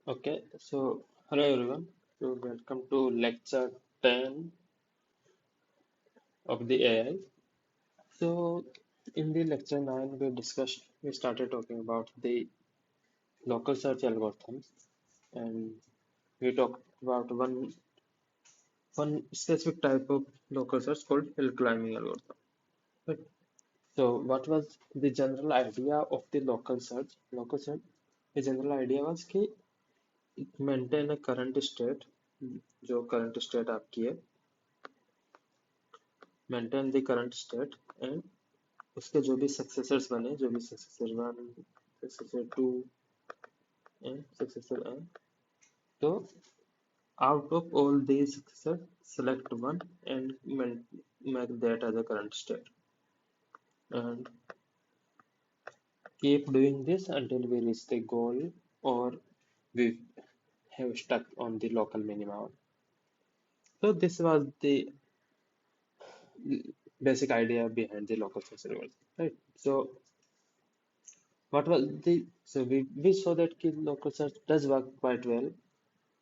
Okay, so hello everyone. So welcome to lecture 10 of the AI. So in the lecture 9 we started talking about the local search algorithms, and we talked about one specific type of local search called hill climbing algorithm. Right. So what was the general idea of the local search? Local search, the general idea was कि maintain a current state, जो current state आपकी है, maintain the current state and उसके जो भी successors बने, जो भी successor one, successor two and successor N, तो out of all these successors select one and make that as a current state and keep doing this until we reach the goal or we have stuck on the local minimum. So this was the basic idea behind the local search algorithm, right? So what was the so we saw that local search does work quite well.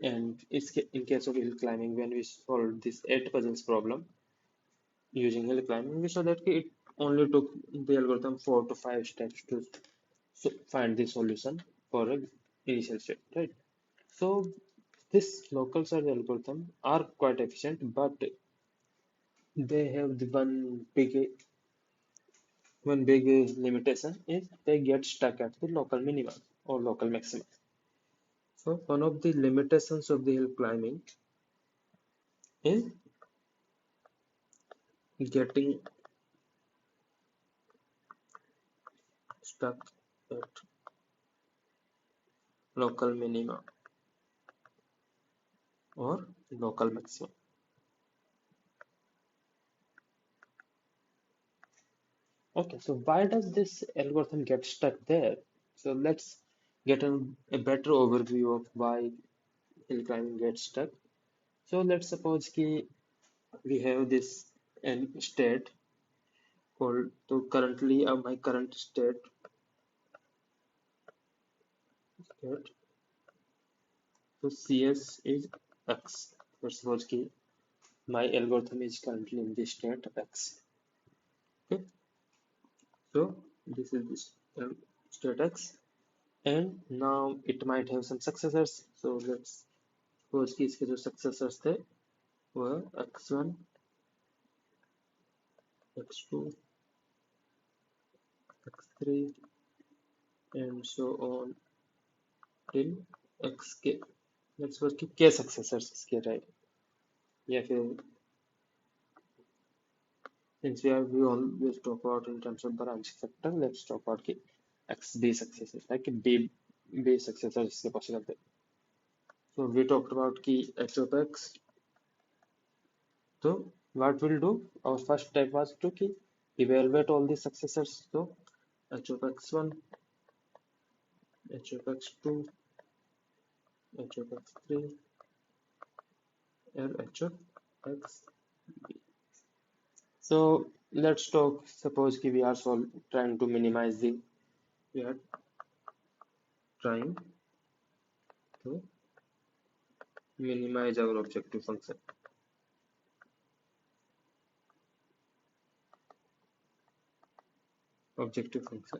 And in case of hill climbing, when we solved this 8 puzzles problem using hill climbing, we saw that it only took the algorithm 4 to 5 steps to find the solution for a initial step, right? So this local search algorithm are quite efficient, but they have the one big limitation is they get stuck at the local minimum or local maximum. So one of the limitations of the hill climbing is getting stuck at local minima or local maximum. Okay, so why does this algorithm get stuck there? So let's get a better overview of why hill climbing gets stuck. So let's suppose we have this state called, so currently my current state, so CS is X. Let's suppose my algorithm is currently in the state X. Okay, so this is this state X. And now it might have some successors. So let's suppose कि इसके जो successors थे वह x1, x2, x3 and so on till xk. Let's suppose कि k successors इसके रहे या फिर since we always talk about in terms of branch factor, let's talk about कि xb successors like b successors इसके possible थे. So we talked about कि h of x. So what we'll do, our first step was to evaluate all the successors. So h of x1, h of x2, h of x3, and h of x. So let's talk. Suppose we are trying to minimize we are trying to minimize our objective function. Objective function.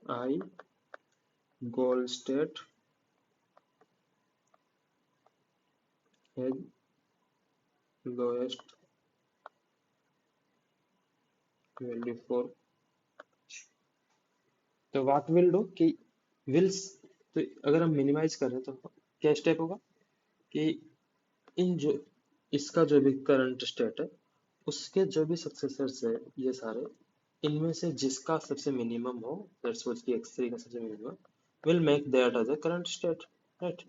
I goal state has lowest value for. तो what will do कि wills, तो अगर हम minimise करें तो क्या step होगा कि इन जो इसका जो भी करंट स्टेट है उसके जो भी सक्सेसर्स है ये सारे इनमें से जिसका सबसे मिनिमम हो, लेट्स सपोज कि x3 का सबसे minimum will make that as a current state, right?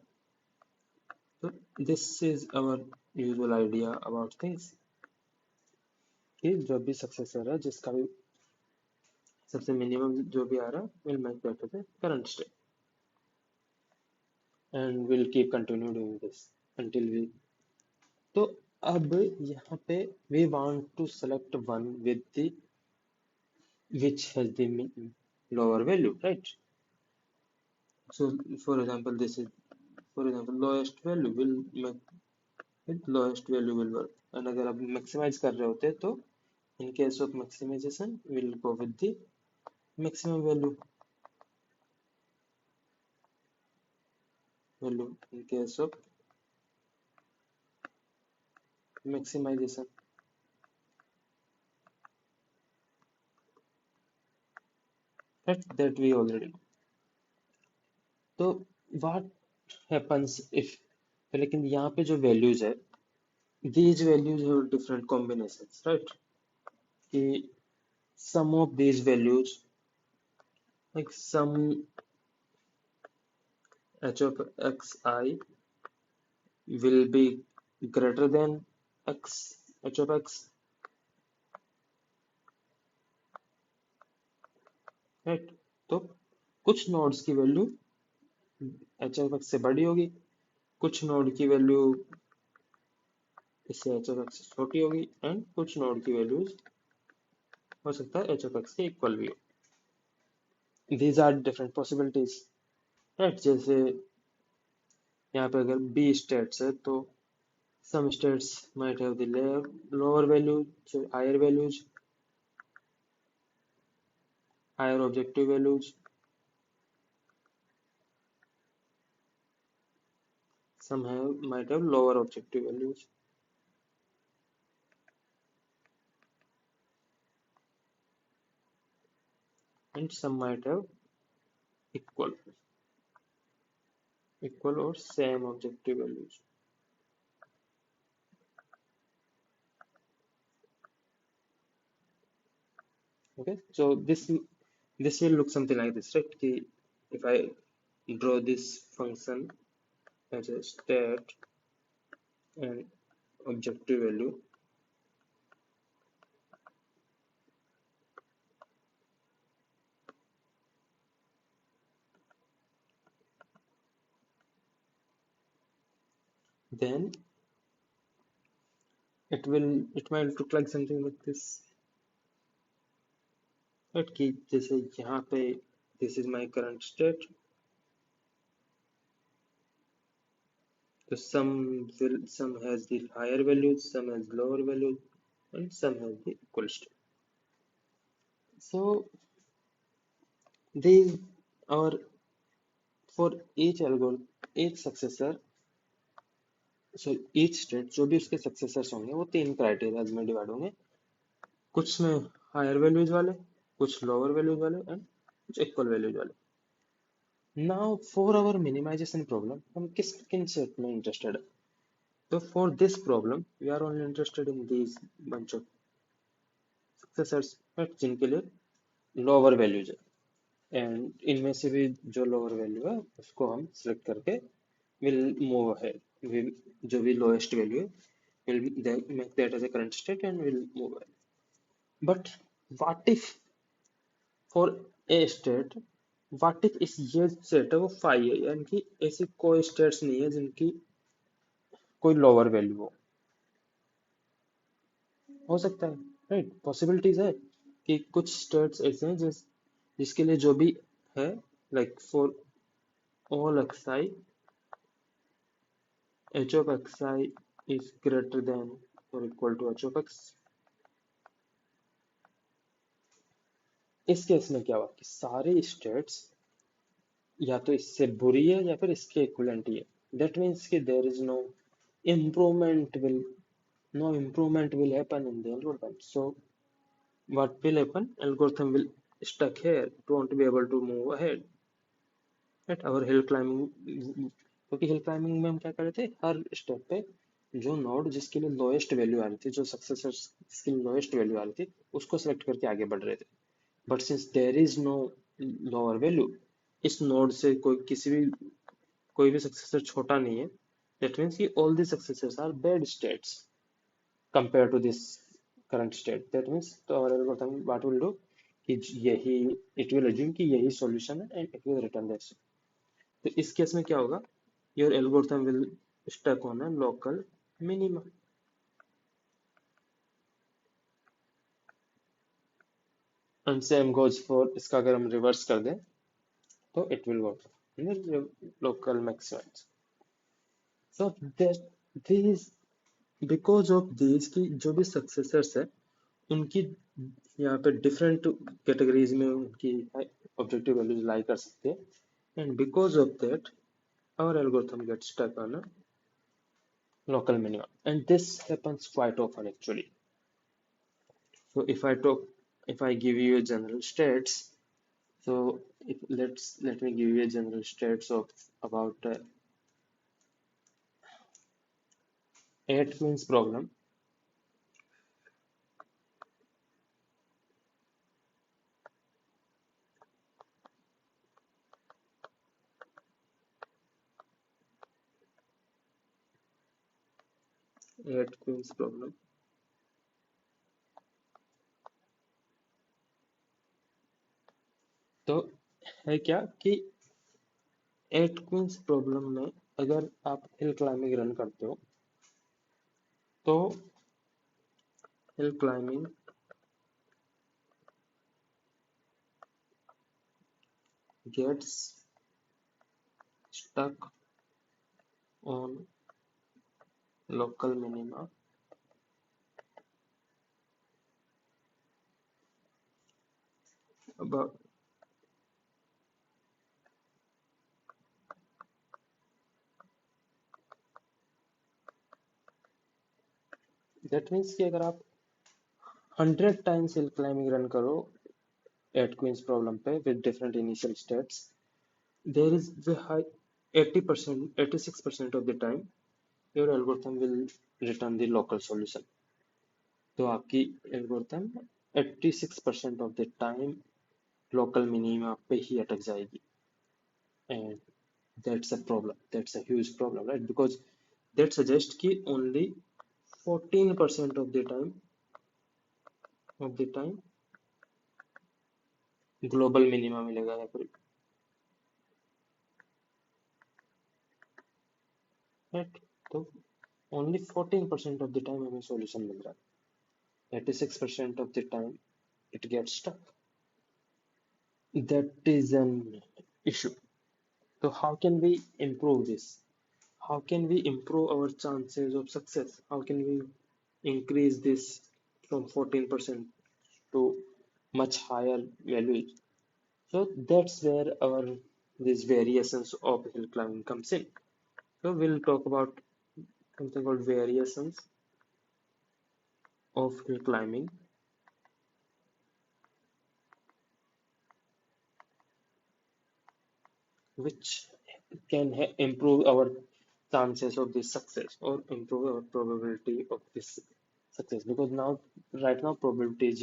तो this is our usual idea about things कि जो भी सक्सेसर है जिसका भी सबसे मिनिमम जो भी आ रहा है will make that as a current state and will keep continue doing this until we. तो अब यहाँ पे we want to select one with the which has the lower value, right? So for example, this is for example lowest value will make with lowest value will work. And अगर आप maximize कर रहे होते तो in case of maximization we'll go with the maximum value in case of maximization. That we already know. तो what happens if, लेकिन यहाँ पे जो values है, these values have different combinations, right? कि some of these values, like some h of xi will be greater than x h of x, right? तो कुछ nodes की वैल्यू h of x से बड़ी होगी, कुछ नोड की वैल्यू इससे h of x से छोटी होगी, एंड कुछ नोड की वैल्यूज हो सकता है h of x के इक्वल भी हो. These are different possibilities, right? जैसे यहाँ पे अगर b states है तो some states might have the lower value, so higher objective values. Some might have lower objective values. And some might have equal or same objective values. Okay, so this will look something like this, right? If I draw this function as a state and objective value, then it might look like something like this, right? कि जैसे यहाँ पे this is my current state, so some has the higher values, some has lower values, and some has the equal state. So these are for each algorithm, each successor, so each state जो भी उसके successors होंगे वो तीन criteria में divide होंगे, कुछ में higher values वाले, कुछ lower values वाले, and कुछ equal values वाले. Now for our minimization problem हम किन set में interested है? So for this problem we are only interested in these bunch of successors, right? जिनके लिए lower values है, and इनमें से भी जो lower value है उसको हम select करके will move ahead. जो भी lowest value है will make that as a current state and will move ahead. But what if for a state, what if इस ये सेट है वो फाई है, यानी कि ऐसी कोई स्टेट्स नहीं है जिनकी कोई लोअर वैल्यू हो सकता है, राइट? पॉसिबिलिटीज है कि कुछ स्टेट्स ऐसे हैं जिसके लिए जो भी है, like for all xi h of xi is greater than or equal to h of x. इस केस में क्या हुआ कि सारी स्टेट्स या तो इससे बुरी है या फिर इसके इक्विवेलेंट ही है. दैट मीन्स कि there is improvement will no improvement will happen in the algorithm. So what will happen? Algorithm will stuck here. It won't be able to move ahead. Right? Our hill climbing, क्योंकि hill climbing में हम क्या कर रहे थे, हर step पे जो node जिसके लिए लोएस्ट वैल्यू आ रही थी, जो सक्सेसर जिसकी लोएस्ट वैल्यू आ रही थी, उसको सेलेक्ट करके आगे बढ़ रहे थे. But since there is no lower value, इस नोड से कोई भी सक्सेसर छोटा नहीं है. दैट मीन्स कि all the successors are bad states compared to this current state. That means तो our algorithm what will do कि यही it will assume कि यही solution है and it will return that. तो इस केस में क्या होगा, your algorithm will stuck on a local minimum. And same goes for इसका अगर हम reverse कर दें तो it will work. and the local maximums. So that these because of this की जो भी सक्सेसर्स है उनकी यहाँ पे डिफरेंट कैटेगरीज में उनकी ऑब्जेक्टिव वैल्यूज लाई कर सकते हैं and because of that our algorithm gets stuck on a local minimum and this happens quite often actually. So if I give you a general states, so let me give you a general states of about 8 queens problem. 8 queens problem. तो है क्या कि 8 queens problem में अगर आप hill climbing run करते हो तो hill climbing gets stuck on local minima about that means कि अगर आप 100 times हिल क्लाइंबिंग रन करो 8 queens प्रॉब्लम पे with different initial states, there is the high 80%, 86% of the time your algorithm will return the local solution. तो आपकी algorithm 86% of the time local minima पे ही अटक जाएगी and that's a problem, that's a huge problem, right? Because that suggests कि only 14% of the time global minima मिलेगा या फिर right. तो ओनली 14% ऑफ द टाइम हमें सॉल्यूशन मिल रहा है, 86% of the time it gets stuck. That is an issue. तो how can we improve this? How can we improve our chances of success? How can we increase this from 14% to much higher values? So that's where our these variations of hill climbing comes in. So we'll talk about something called variations of hill climbing, which can improve our chances of this success or improve our probability of this success. Because now, right now, probability is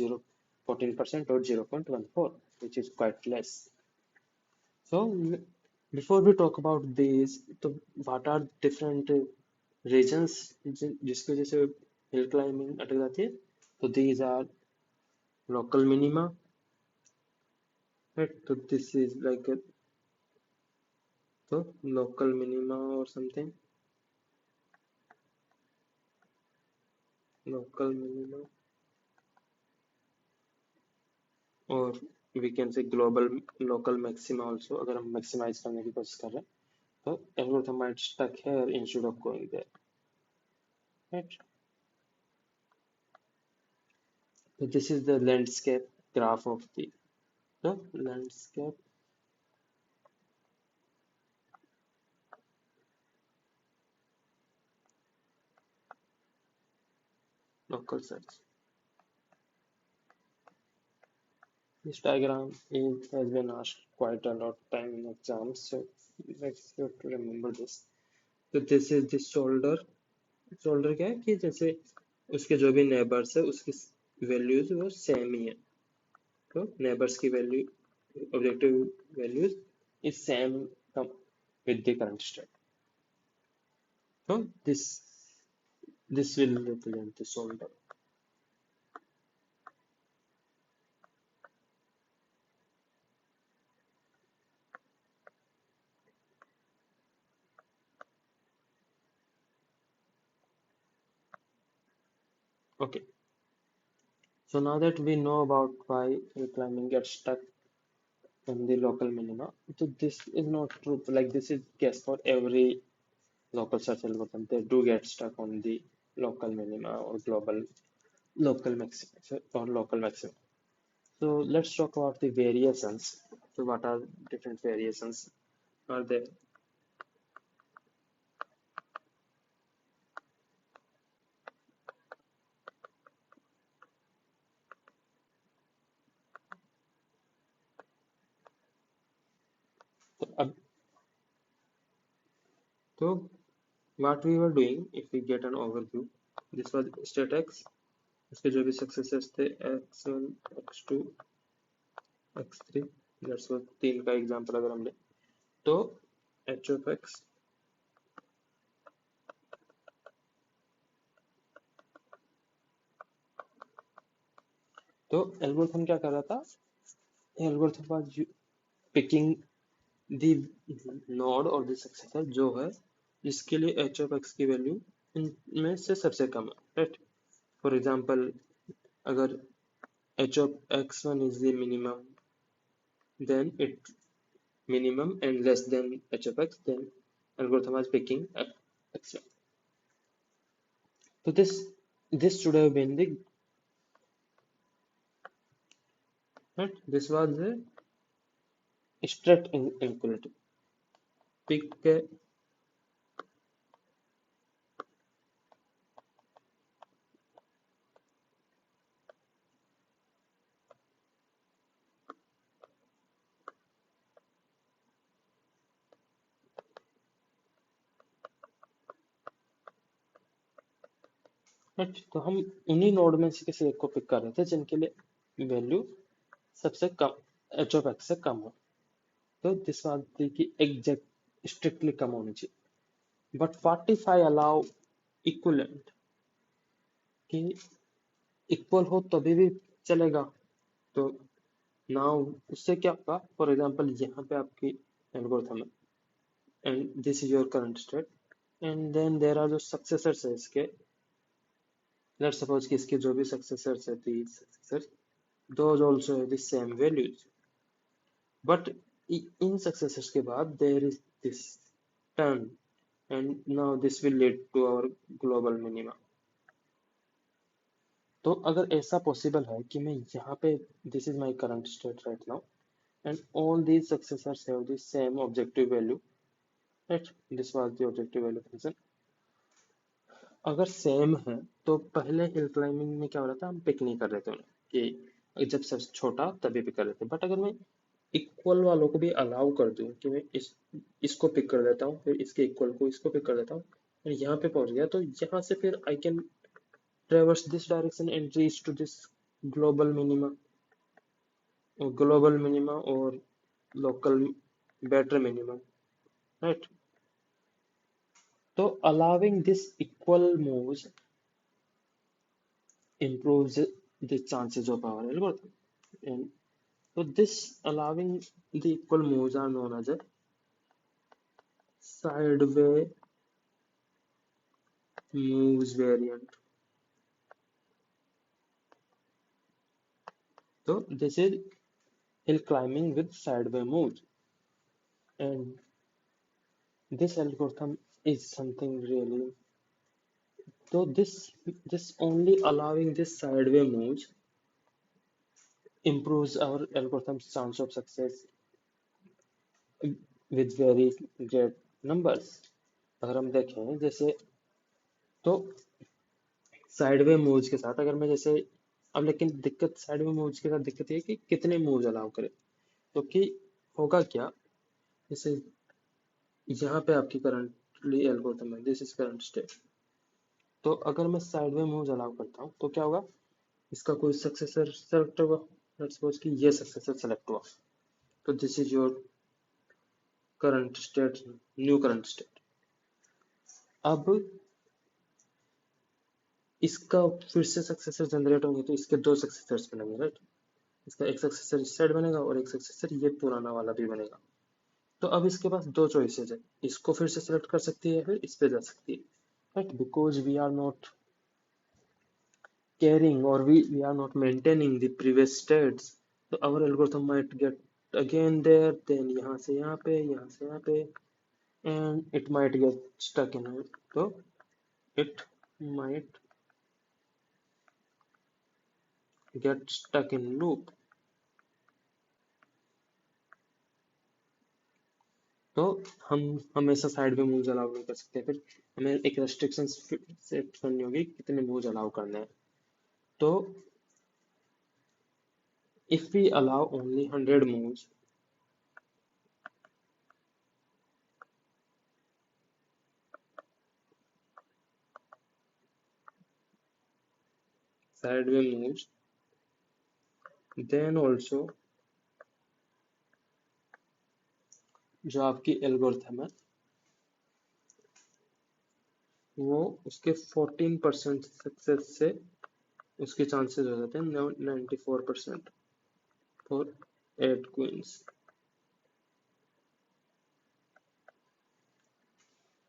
14% or 0.14, which is quite less. So before we talk about these, so what are different regions जिसकी वजह से hill climbing अटक जाती है? So these are local minima, right? So this is like a so local minima or something, local minima, or we can say global local maxima also. अगर हम maximize करने की कोशिश कर रहे हैं तो algorithm might stuck here instead of going there, right? So this is the landscape graph of the landscape local search. This diagram has been asked quite a lot of time in exams, so let's have to remember this. तो this is the shoulder. shoulder क्या है कि जैसे उसके जो भी neighbours है उसकी वैल्यूज वो सेम ही है. तो नेबर्स की value objective values is same with the current state. So this will represent the shoulder. Okay. So now that we know about why hill climbing gets stuck and the local minima. So this is not true. Like this is case for every local search algorithm. They do get stuck on the local minima or global local maximum or local maximum. So let's talk about the variations. So what are different variations are there? So, so what we were doing, if we get an overview, this was state x, इसके जो भी successors थे x1, x2, x3, that's what तीन का example अगर हम ले तो h of x तो एल्गोरिथम क्या कर रहा था, algorithm was picking the node और द सक्सेसर जो है जिसके लिए h of x की वैल्यू इनमें से सबसे कम है, राइट. फॉर एग्जांपल अगर h of x1 is the minimum, then it minimum and less than h of x, then algorithm was picking x1. So this should have been the, right, this was the strict inequality. Pick right, तो हम उन्हीं node में से किसी एक को pick कर रहे थे जिनके लिए वैल्यू सबसे कम h of x से कम हो. तो दिस वाज द कि एग्जैक्ट स्ट्रिक्टली कम होनी चाहिए. But what if I allow equivalent कि इक्वल हो तभी भी चलेगा. तो नाउ उससे क्या होगा, फॉर एग्जांपल यहाँ पे आपकी एल्गोरिथम है and this is your current state and then there are जो सक्सेसर्स है इसके, लेट्स सपोज कि इसके जो भी सक्सेसर्स है the successors those also have the same values. But इन सक्सेसर्स के बाद there is this turn and now this will lead to our global minima. तो अगर ऐसा पॉसिबल है कि मैं यहाँ पे this is my current state right now and all these successors have the same objective value, right, this was the objective value function. अगर same है तो पहले हिल क्लाइंबिंग में क्या हो रहा था, हम पिक नहीं कर रहे थे उन्हें कि जब सबसे छोटा तभी पिक कर रहे थे. बट अगर मैं इक्वल वालों को भी अलाउ कर दूं कि मैं इसको पिक कर देता हूँ फिर इसके इक्वल को इसको पिक कर देता हूँ और यहाँ पे पहुंच गया, तो यहाँ से फिर I can traverse this direction and reach to this global minima or local better minimum, right? So allowing this equal moves improves the chances of our algorithm. And so this allowing the equal moves are known as a sideway moves variant. So this is hill climbing with sideway moves, and this algorithm is something really. So this only allowing this sideway moves improves our algorithm's chance of success with very great numbers. अगर हम देखें जैसे तो sideway moves के साथ अगर मैं जैसे अब लेकिन दिक्कत साइडवे मूव्स के साथ दिक्कत ये है कि कितने मूव्स अलाउ करें. तो कि होगा क्या, जैसे यहाँ पे आपकी करंटली एल्गोरिथम है, दिस इज करंट स्टेट. तो अगर मैं साइडवे मूव्स अलाउ करता हूँ तो क्या होगा, इसका कोई सक्सेसर सेलेक्ट होगा. लेट्स सपोज कि ये सक्सेसर सेलेक्ट हुआ, तो this is your current state, new current state. अब इसका फिर से सक्सेसर जनरेट होंगे तो इसके दो सक्सेसर्स बनेंगे, राइट. इसका एक सक्सेसर इस साइड बनेगा और एक सक्सेसर ये पुराना वाला भी बनेगा. तो अब इसके पास दो चॉइसेस है, इसको फिर से सेलेक्ट कर सकती है फिर इस पे जा सकती है, right. Because we are not carrying or we are not maintaining the previous states, so our algorithm might get again there, then यहाँ से यहाँ पे, यहाँ से यहाँ पे, and it might get stuck in, तो it might get stuck in loop. तो हम हमेशा साइड में मूव्स अलाउ नहीं कर सकते, फिर हमें एक रेस्ट्रिक्शन सेट करनी होगी कितने मूव्स अलाउ करने हैं। तो if we allow only 100 moves, side में मूव्स, देन ऑल्सो जो आपकी एल्गोरिथम है वो उसके 14% सक्सेस से उसके चांसेस हो जाते हैं 94% for 8 queens.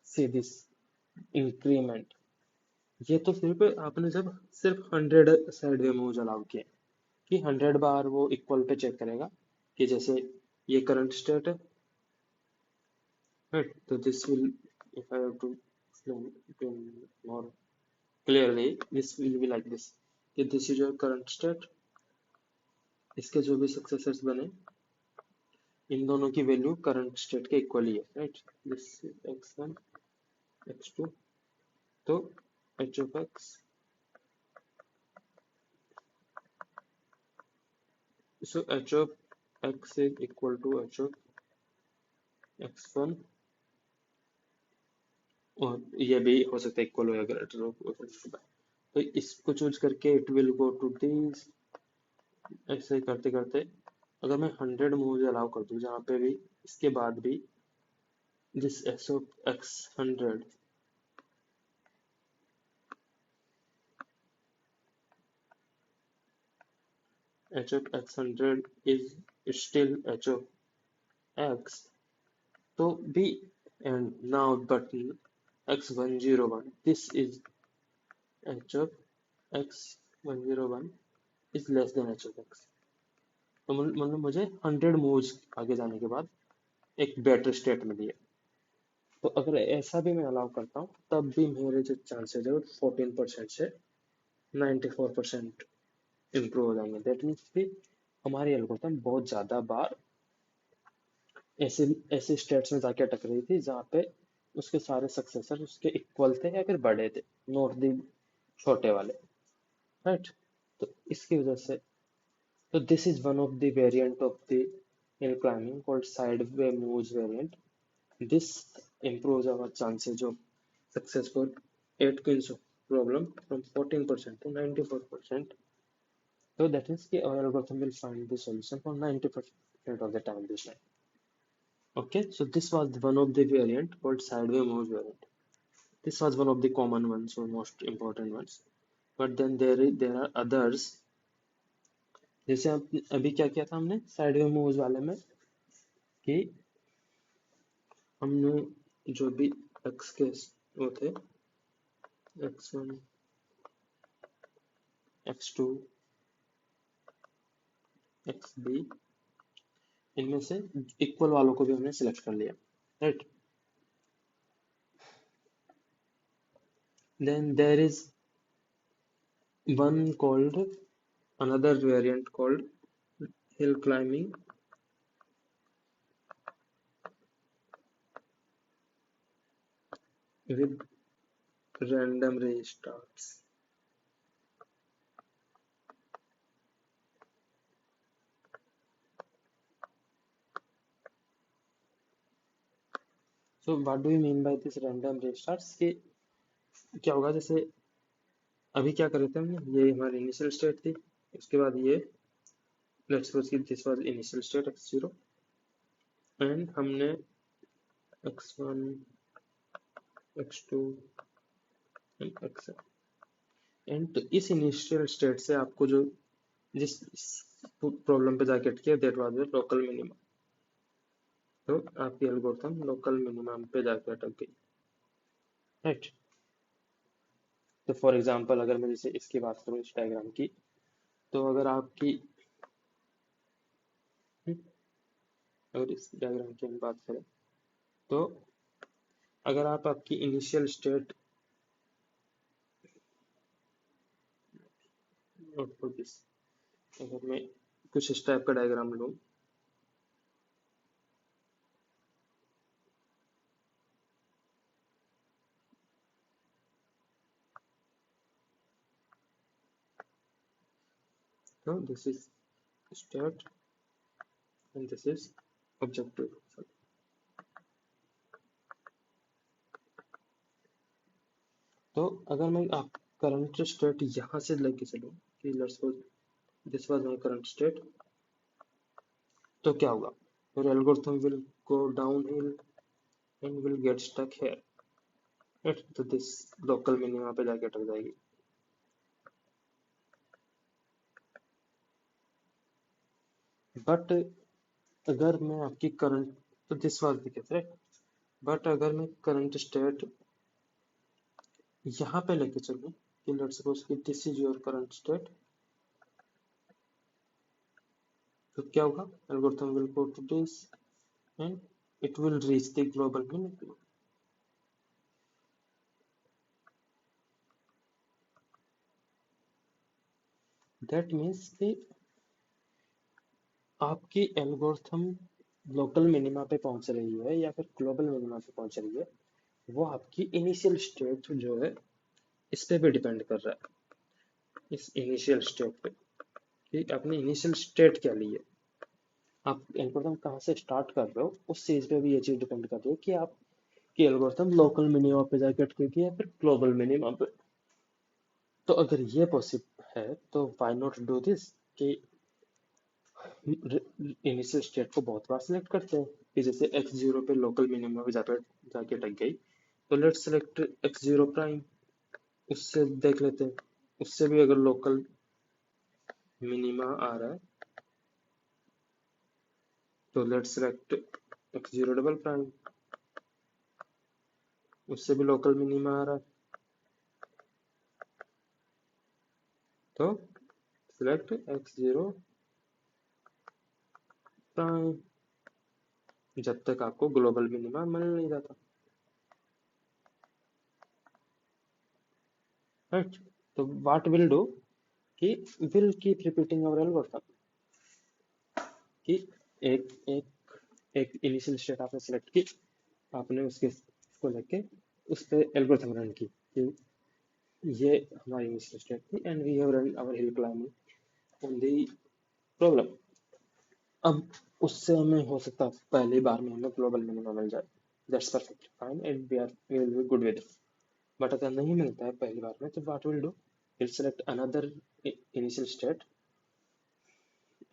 See this increment, ये तो सिर्फ आपने जब सिर्फ 100 साइड वे मूव्स अलाउ किए कि 100 बार वो इक्वल पे चेक करेगा कि जैसे ये करंट स्टेट है, right? तो this will, if I have to explain it in more clearly, this will be like this कि this is your current state, इसके जो भी सक्सेसर्स बने इन दोनों की वैल्यू करंट स्टेट के इक्वल ही है, राइट? दिस x1 x2, तो h of x, so h of x is equal to h of x1, और ये भी हो सकता है इक्वल हो या ग्रेटर हो सकता है। तो इसको चूज करके it will go to this, ऐसे ही करते करते अगर मैं 100 मूव्स अलाउ कर दूं जहाँ पे भी इसके बाद भी this x of x100, h of x100 is still h of x, तो भी, and now button x101, this is h of x101 is less than h of x। तो मतलब मुझे 100 मूव्स आगे जाने के बाद एक बेटर स्टेट मिली है। तो अगर ऐसा भी मैं अलाउ करता हूँ तब भी मेरे जो चांसेस है वो 14% से 94% इम्प्रूव हो जाएंगे। दैट मीन्स कि हमारी एल्गोरिथम बहुत ज्यादा बार ऐसे ऐसे स्टेट्स में जाके अटक रही थी जहाँ पे उसके सारे सक्सेसर उसके इक्वल थे या फिर बड़े थे, नॉट दी छोटे वाले, राइट? तो इसकी वजह से, तो this is one of the variant of the hill climbing called side way moves variant. This improves our chances of successful 8 queens of problem from 14% to 94%. So that means कि our algorithm will find the solution for 90% of the time this time. Okay, so this was one of the variant called sideway mouse variant. This was one of the common ones or most important ones. But then there are others. जैसे अभी क्या किया था हमने sideway moves वाले में कि हमने जो भी x के वो थे x1 x2 xb, इनमें से इक्वल वालों को भी हमने सिलेक्ट कर लिया, right? Then there is one called, another variant called hill climbing with random restarts. So what do you mean by this random restarts? कि क्या होगा, जैसे अभी क्या कर रहे थे हमने, ये हमारी इनिशियल स्टेट थी, उसके बाद ये लेट्स सपोज कि this was initial state x0 and हमने x1 x2 and x, and तो इस इनिशियल स्टेट से आपको जो जिस प्रॉब्लम पे जाके अटकी है that was the local minimum. तो आपकी एल्गोरिथम लोकल मिनिमम पे जाके अटक गई, राइट? तो फॉर एग्जांपल अगर मैं जैसे इसकी बात करूँ इस डायग्राम की, तो अगर आपकी अगर इस डायग्राम की हम बात करें तो अगर आप आपकी initial state note for this, अगर मैं कुछ इस टाइप का डायग्राम लूँ तो this is state and this is objective. तो अगर मैं आप करंट स्टेट यहाँ से लेके चलूँ कि let's suppose this was my current state, तो क्या होगा? your algorithm will go downhill and will get stuck here, right? तो दिस लोकल मिनिमा पे जाके अटक जाएगी। बट अगर मैं आपकी करंट, तो this was the case, right? But अगर मैं करंट स्टेट यहाँ पे लेके चलूँ कि लेट्स सपोज कि this is your current state, तो क्या होगा? algorithm will go to this and it will reach the global minimum। That means कि आपकी एल्गोरिथम लोकल मिनिमा पे पहुंच रही है या फिर ग्लोबल मिनिमा पे पहुंच रही है, वो आपकी इनिशियल स्टेट जो है इस पे भी डिपेंड कर रहा है, इस इनिशियल स्टेट पे, कि आपने इनिशियल स्टेट क्या ली है, आप एल्गोरिथम कहाँ से स्टार्ट कर रहे हो, उस चीज पे भी ये चीज डिपेंड कर रही है कि आपकी एल्गोरिथम लोकल मिनिमा पे जाके अटकेगी या फिर ग्लोबल मिनिमा पे। तो अगर ये पॉसिबल है तो व्हाई नॉट डू दिस, कि इनिशियल स्टेट को बहुत बार सिलेक्ट करते हैं कि जैसे x0 पे लोकल मिनिमा पे जाके जाके अटक गई, तो लेट्स सेलेक्ट x0 प्राइम, उससे देख लेते हैं, उससे भी अगर लोकल मिनिमा आ रहा है तो let's select x0 double prime, उससे भी लोकल मिनिमा आ रहा है तो सिलेक्ट x0 प्राइम, जब तक आपको ग्लोबल मिनिमा मिल नहीं जाता, राइट? तो व्हाट विल डू कि will keep repeating our algorithm, कि एक एक एक इनिशियल स्टेट आपने सेलेक्ट की, आपने उसके को लेके उस पे एल्गोरिथम रन की कि ये हमारी इनिशियल स्टेट थी and we have run our hill climbing on the problem. अब उससे हमें हो सकता है पहली बार में हमें ग्लोबल मिनिमम मिल जाए, that's perfectly fine and we will be good with it. But अगर नहीं मिलता है पहली बार में तो what will do, will select another initial state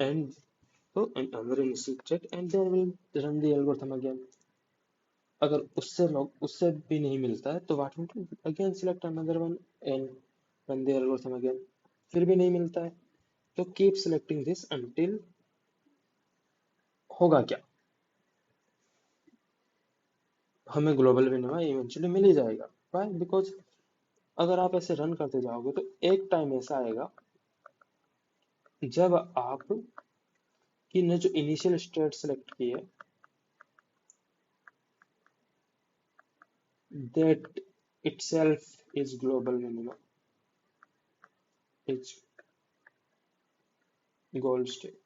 and so another initial state and then we'll run the algorithm again। अगर उससे भी नहीं मिलता है तो what we do again select another one and run the algorithm again, फिर भी नहीं मिलता है तो keep selecting this until होगा क्या, हमें ग्लोबल मिनिमा इवेंचुअली मिल ही जाएगा। Why? बिकॉज अगर आप ऐसे रन करते जाओगे तो एक टाइम ऐसा आएगा जब आप की ने जो इनिशियल स्टेट सेलेक्ट की है that itself is global minima, is goal state।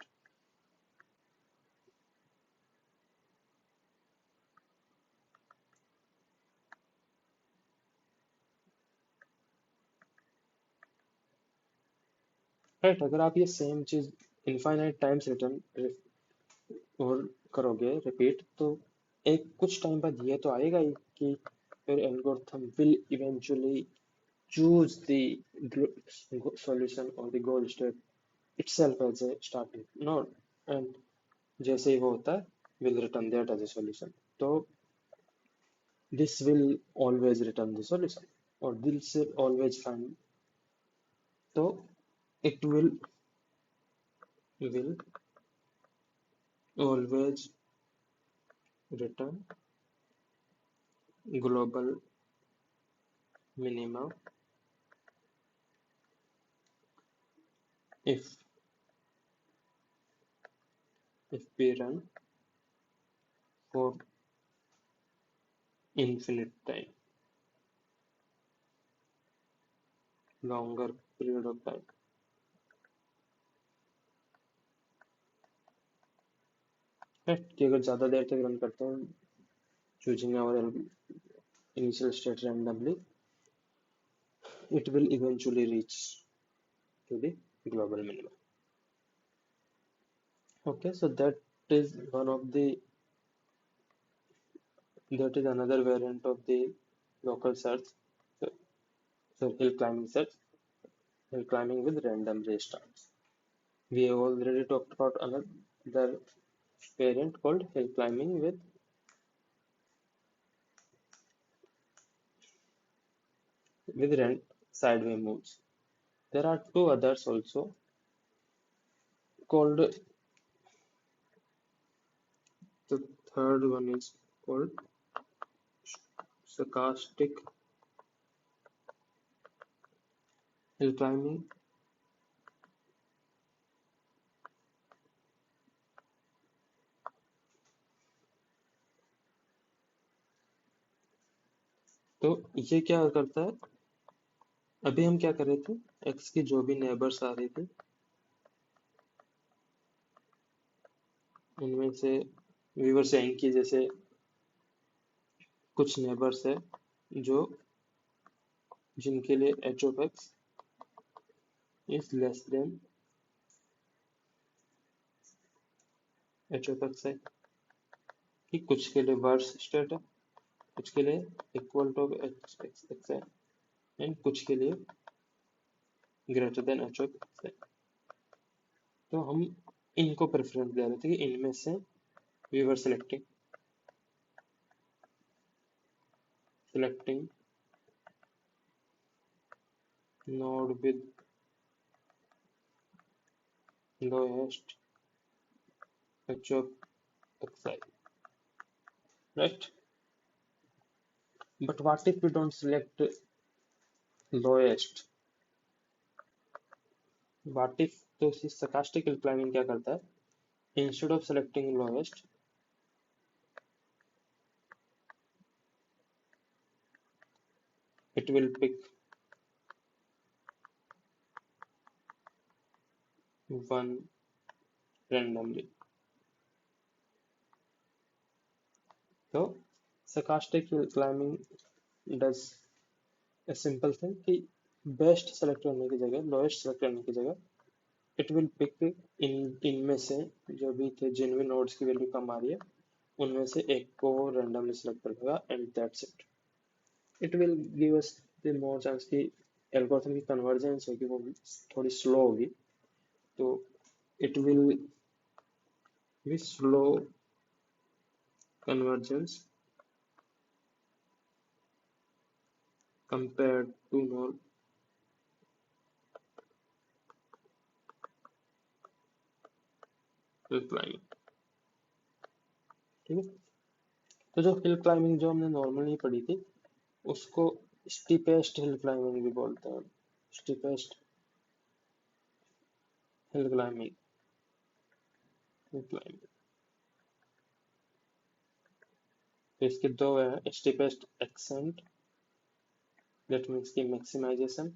Right? अगर आप ये सेम चीज इनफाइनाइट टाइम्स रिटर्न और करोगे रिपीट तो एक कुछ टाइम बाद ये तो आएगा ही कि your algorithm will eventually choose the solution or the goal state itself as a starting node and जैसे ही वो होता है will return that as a solution। तो this will always return the solution or this will always find, तो it will always return global minima if we run for infinite time, longer period of time. Right? कि अगर ज़्यादा देर तक run करते हैं choosing our initial state randomly, it will eventually reach to the global minimum. Okay, so is one of the that is another variant of the local search. So, so hill climbing search, hill climbing with random restarts. We have already talked about another variant called hill climbing with sideway moves. There are two others also called. The third one is called stochastic hill climbing. तो ये क्या करता है, अभी हम क्या कर रहे थे, एक्स की जो भी नेबर्स आ रही थी उनमें से वी वर सेइंग कि जैसे कुछ नेबर्स है जो जिनके लिए H of x is less than H of X है, कि कुछ के लिए वर्स स्टेट है, कुछ के लिए equal to H X X है, एंड कुछ के लिए greater than H of X है. तो हम इनको प्रेफरेंस दे रहे थे कि इनमें से we were selecting node with lowest h of xi, right? But what if we don't select lowest? What if, तो stochastic hill climbing क्या करता है, instead of selecting lowest it will pick one randomly. तो stochastic hill climbing does a simple thing कि best select करने की जगह, lowest select करने की जगह, इट विल पिक इनमें से जो भी थे, जिन भी नोड्स की वैल्यू कम आ रही है उनमें से एक को रैंडमली सेलेक्ट कर लेगा and that's it. It will give us the more chance कि एल्गोरिथम की कन्वर्जेंस होगी वो थोड़ी स्लो होगी, तो it will be slow convergence compared to normal. Hill climbing, ठीक है. तो जो हिल क्लाइंबिंग जो हमने नॉर्मली पढ़ी थी उसको स्टीपेस्ट हिल क्लाइंबिंग भी बोलते हैं. Steepest hill climbing, hill climbing. तो इसके दो है, स्टीपेस्ट एक्सेंट दैट मीन्स की maximisation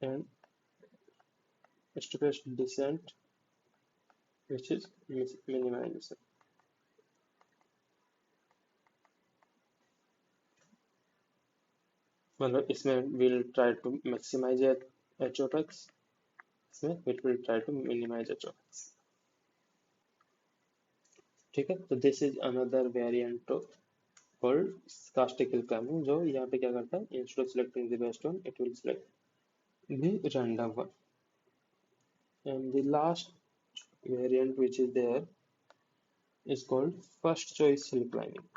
and steepest descent which is minimization. मतलब इसमें we'll try to maximize h of x, इसमें it will try to minimize h of x. ठीक है, तो this is another variant of called stochastic hill climbing, जो यहाँ पे क्या करता है, instead of selecting the best one it will select the random one. And the last variant which is there is called first choice hill climbing.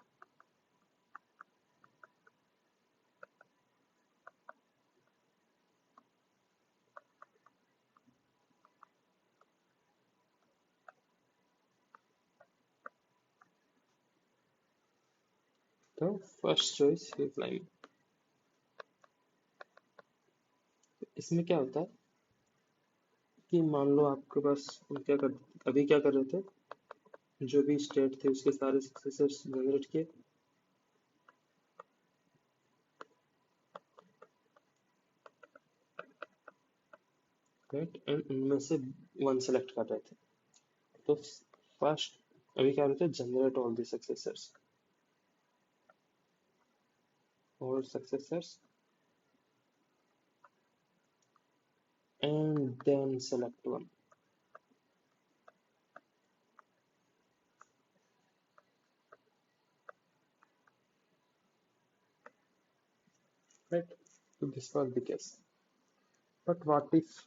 तो first choice hill climbing, इसमें क्या होता है, कि मान लो आपके पास हम क्या कर अभी क्या कर रहे थे, जो भी स्टेट थे उसके सारे सक्सेसर्स जनरेट किए, राइट, एंड उनमें से वन सेलेक्ट कर रहे थे। तो फर्स्ट अभी क्या रहते हैं, generate all the successors, all successors and then select one, right? So this was the case. But what if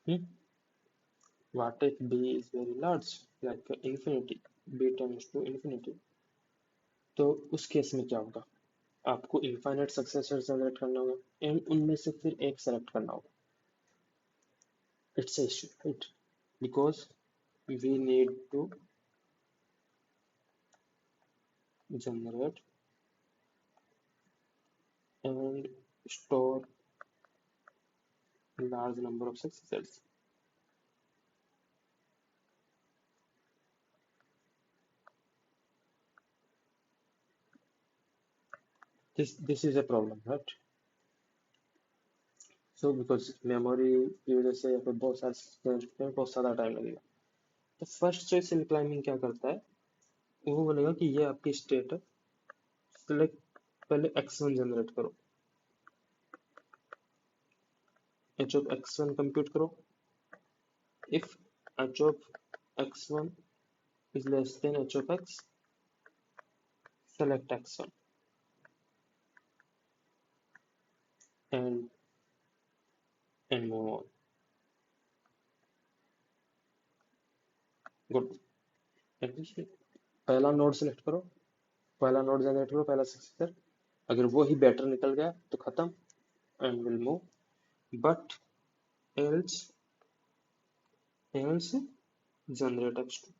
hmm, what if b is very large, like infinity, b tends to infinity? तो उस case में क्या होगा, आपको infinite successor generate करना होगा and उनमें से फिर एक सेलेक्ट करना होगा। It's a issue, right? Because we need to generate and store large number of successors. This is a problem, right? So because memory की वजह से या फिर बहुत सारे successors में बहुत सारा टाइम लगेगा। तो फर्स्ट चॉइस हिल क्लाइंबिंग क्या करता है, वो बोलेगा कि ये आपकी स्टेट है, सिलेक्ट पहले x1 जनरेट करो, h of x1 कंप्यूट करो, if h of x1 is less than h of x, select x1 and move on. Good. पहला नोड सेलेक्ट करो, पहला नोड जनरेट करो, पहला सक्सेसर, अगर वो ही बेटर निकल गया तो खत्म and will move, but else else generate x2,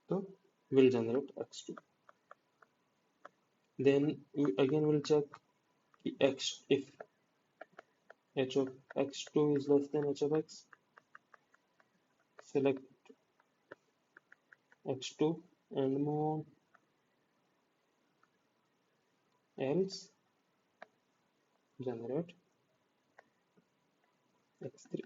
तो will generate x2, then we again will check x, if h of x2 is less than h of x, select x2 and move on, else generate x3.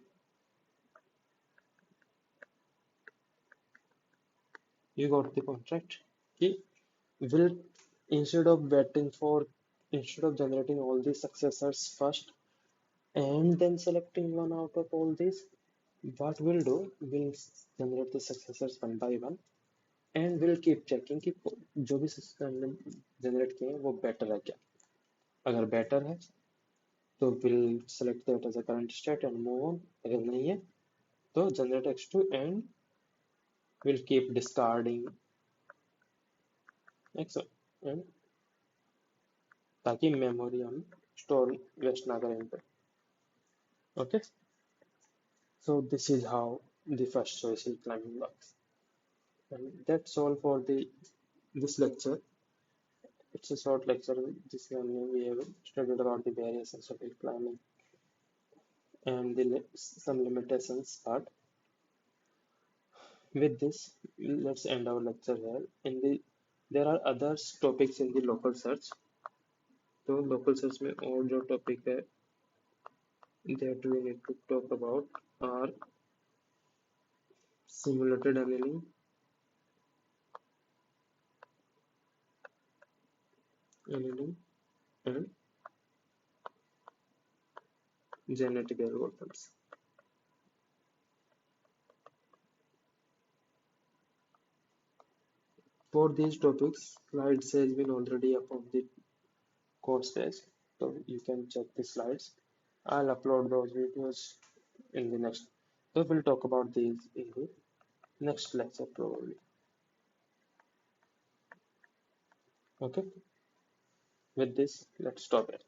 You got the point, right? कि will, instead of waiting for, instead of generating all the successors first and then selecting one out of all these, what we'll do, we'll generate the successors one by one and we'll keep checking कि जो भी successor हमने generate किए हैं वो better है क्या, अगर better है तो we'll select that as a current state and move on, अगर नहीं है तो generate x2 and we'll keep discarding x1 and ताकि मेमोरी हम स्टोर वेस्ट ना करें इन पे। Okay, so this is how the first choice hill climbing works, and that's all for the this lecture. It's a short lecture. This one we have studied about the variations of hill climbing and the some limitations part. With this, let's end our lecture here. In the there are other topics in the local search. तो local search में और जो topic है that we need to talk about are simulated annealing and genetic algorithms. For these topics, slides has been already up on the course page, so you can check the slides. I'll upload those videos in the next. So we'll talk about these in the next lecture probably. Okay. With this, let's stop it.